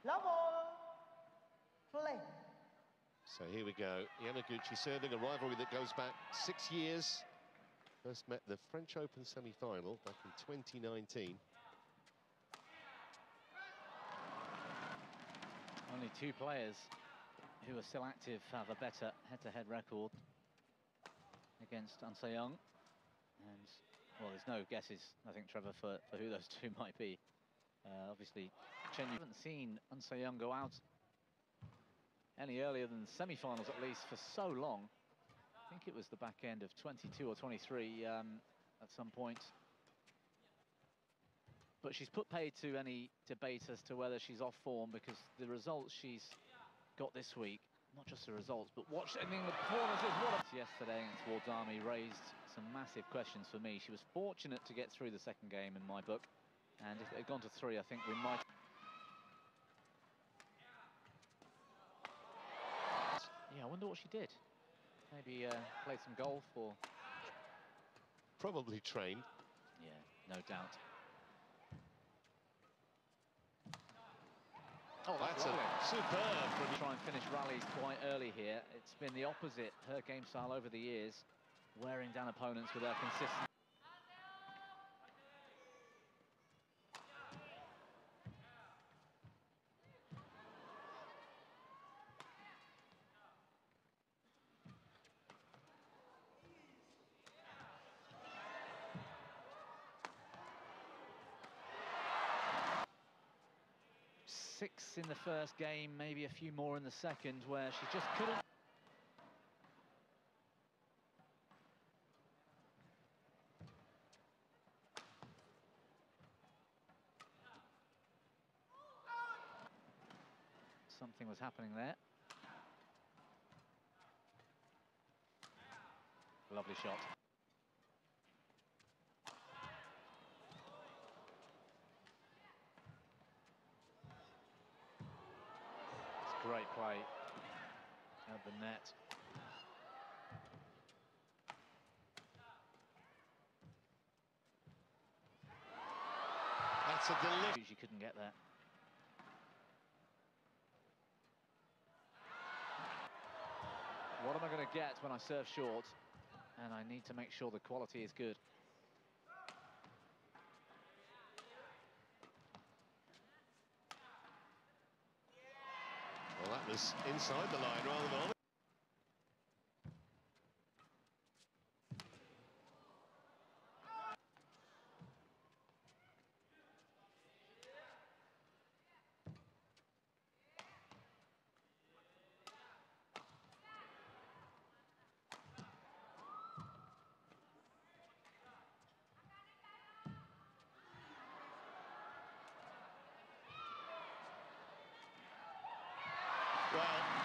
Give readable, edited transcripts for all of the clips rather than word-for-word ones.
Level. Play. So here we go. Yamaguchi serving a rivalry that goes back 6 years. First met the French Open semi-final back in 2019. Only two players who are still active have a better head-to-head record against An Se-young. And, well, there's no guesses, I think, Trevor, for who those two might be. Obviously, Chen, you haven't seen An Se-young go out any earlier than the semi-finals, at least, for so long. I think it was the back end of 22 or 23 at some point. But she's put paid to any debate as to whether she's off form, because the results she's got this week, not just the results, but watching the performances. What yesterday against Wardami raised some massive questions for me. She was fortunate to get through the second game in my book, and if it had gone to 3, I think we might. Yeah, I wonder what she did. Maybe played some golf or... Probably trained. Yeah, no doubt. Oh, that's superb from... Try and finish rallies quite early here. It's been the opposite, her game style over the years, wearing down opponents with her consistency. Six in the first game, maybe a few more in the second, where she just couldn't. Something was happening there. Lovely shot. Great play at the net. That's a delicious. She couldn't get there. What am I going to get when I serve short? And I need to make sure the quality is good. Well, that was inside the line rather than on. Well,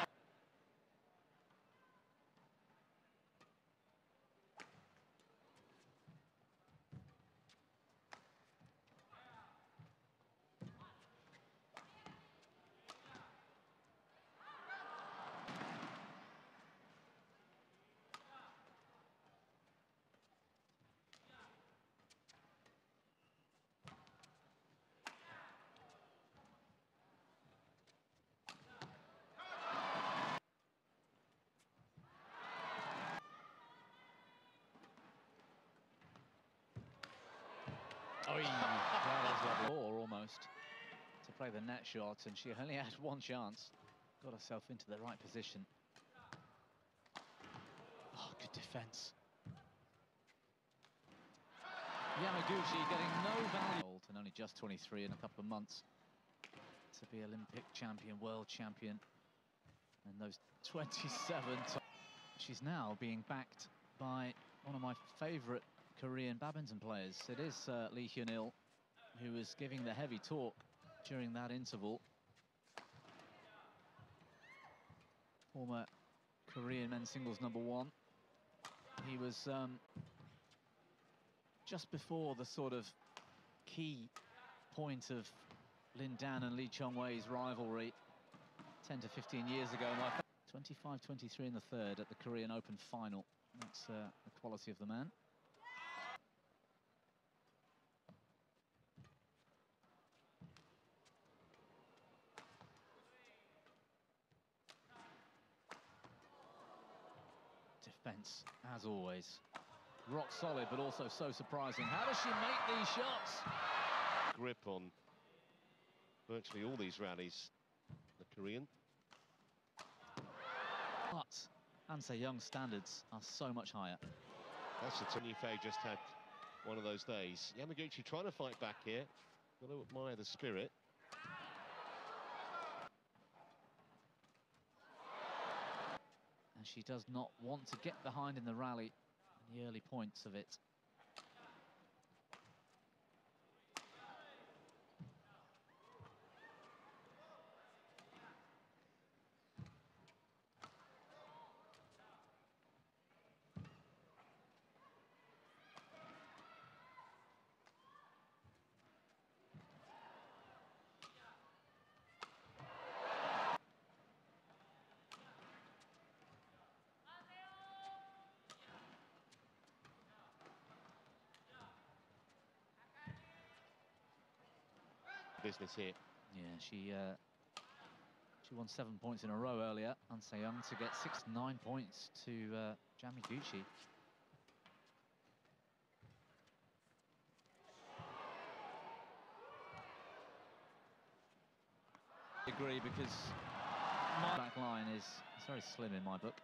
Oh, that was lovely. Or almost to play the net shot, and she only had one chance. Got herself into the right position. Oh, good defense. Yamaguchi getting no value, and only just 23 in a couple of months to be Olympic champion, world champion, and those 27 times. She's now being backed by one of my favourite Korean badminton players. It is Lee Hyun-il, who was giving the heavy talk during that interval. Former Korean men's singles #1. He was just before the sort of key point of Lin Dan and Lee Chong-wei's rivalry 10 to 15 years ago. 25-23 in the third at the Korean Open final. That's the quality of the man. Defence, as always. Rock solid, but also so surprising. How does she make these shots? Grip on virtually all these rallies, the Korean. But An Se-young's standards are so much higher. That's a Tony Fei just had one of those days. Yamaguchi trying to fight back here. Got to admire the spirit. And she does not want to get behind in the rally in the early points of it. Business here. Yeah, she won 7 points in a row earlier. An Se-young to get 6-9 points to Yamaguchi. I agree, because my back line is very slim in my book.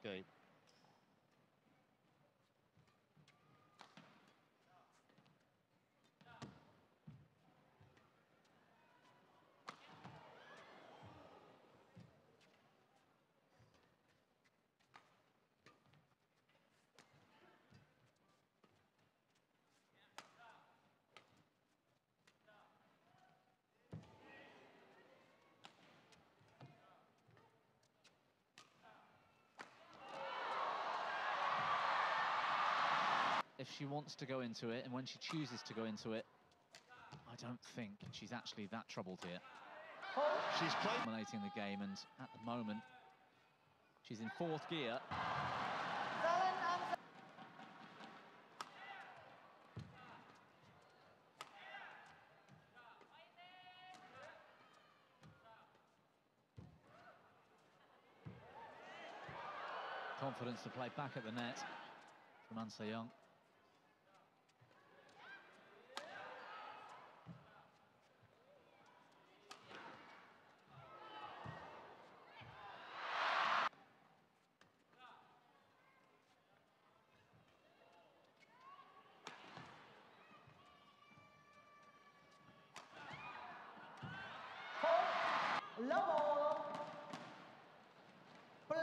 Game. If she wants to go into it, and when she chooses to go into it, I don't think she's actually that troubled here. She's playing, Dominating the game, and at the moment, she's in fourth gear. Confidence to play back at the net from An Se-young. Level. Play.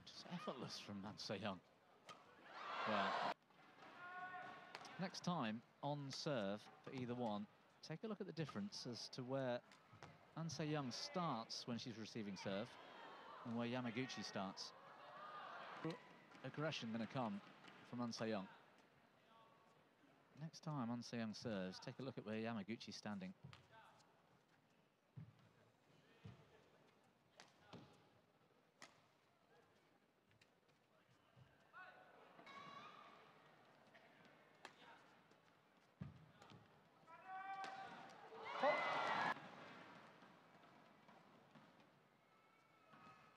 Just effortless from An Se-young. Well, next time on serve for either one, take a look at the difference as to where An Se-young starts when she's receiving serve and where Yamaguchi starts. Aggression going to come from An Se-young. Next time An Se-young serves, take a look at where Yamaguchi's standing.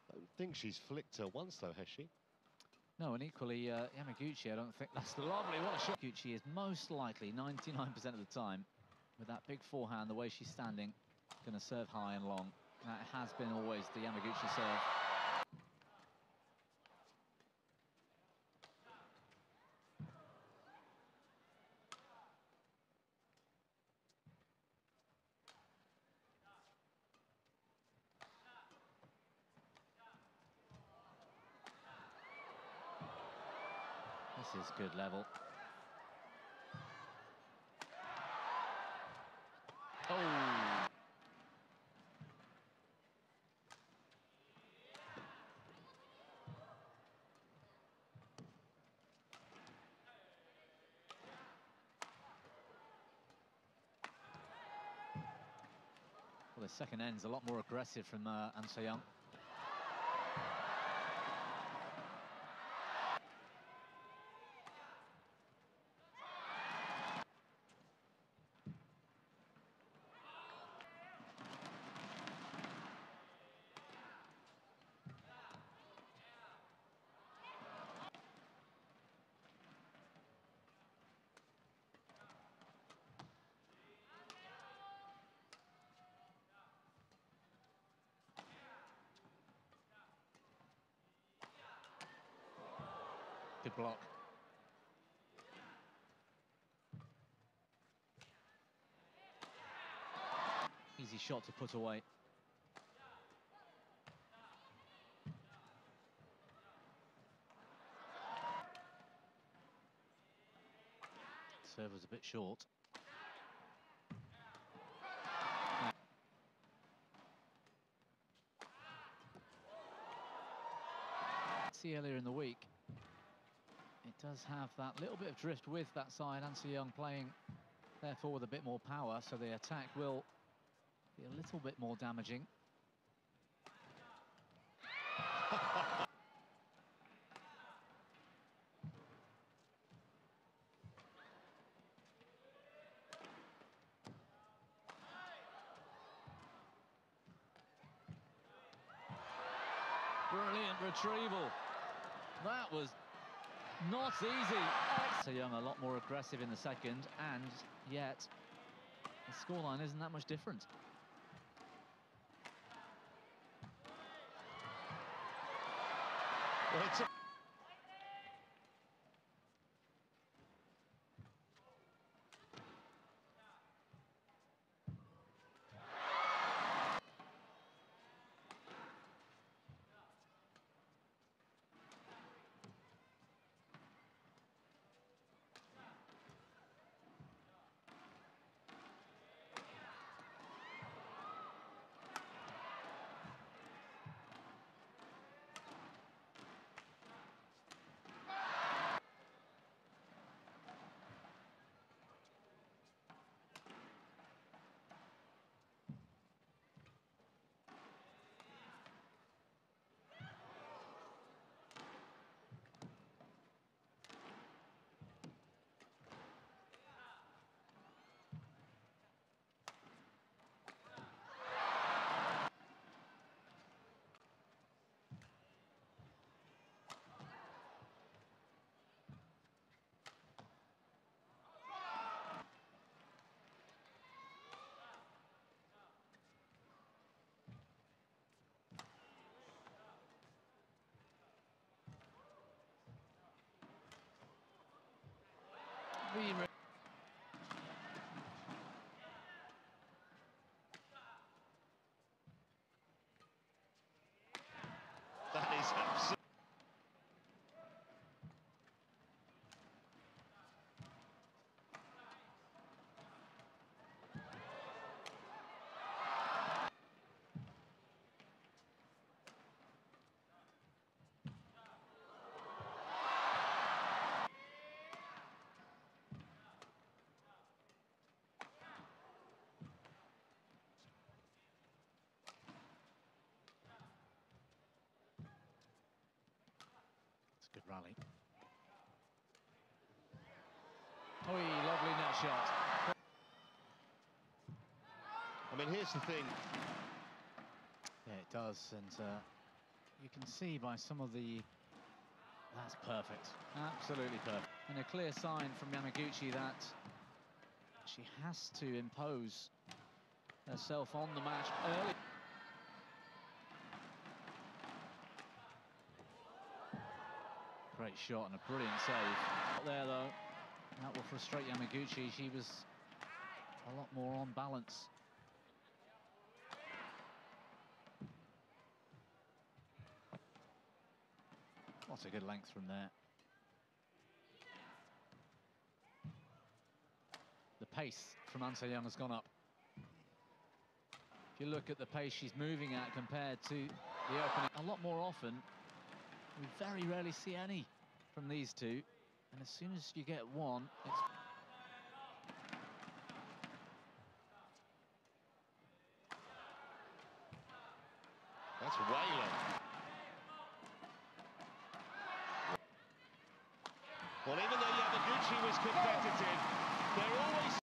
I don't think she's flicked her once though, has she? No, and equally, Yamaguchi, I don't think that's lovely. What a shot. Yamaguchi is most likely, 99% of the time, with that big forehand, the way she's standing, going to serve high and long. That has been always the Yamaguchi serve. This is good level. Oh! Well, the second end's a lot more aggressive from An Se-young. Good block. Easy shot to put away. Serve was a bit short. See earlier in the week, it does have that little bit of drift with that side. An Se-young playing, therefore, with a bit more power, so the attack will be a little bit more damaging. Brilliant retrieval. That was not easy. Se-young a lot more aggressive in the second, and yet the scoreline isn't that much different. Well, it's that is absolutely. Good rally. Oh, lovely net shot. I mean, here's the thing. Yeah, it does, and you can see by some of the... That's perfect. Absolutely perfect. And a clear sign from Yamaguchi that she has to impose herself on the match early. Great shot and a brilliant save. Not there, though. That will frustrate Yamaguchi. She was a lot more on balance. What a good length from there. pace from An Se-young has gone up. If you look at the pace she's moving at compared to the opening, a lot more often, we very rarely see any from these two. And as soon as you get one, it's... That's Whaler. Well, even though Yamaguchi was competitive, they're always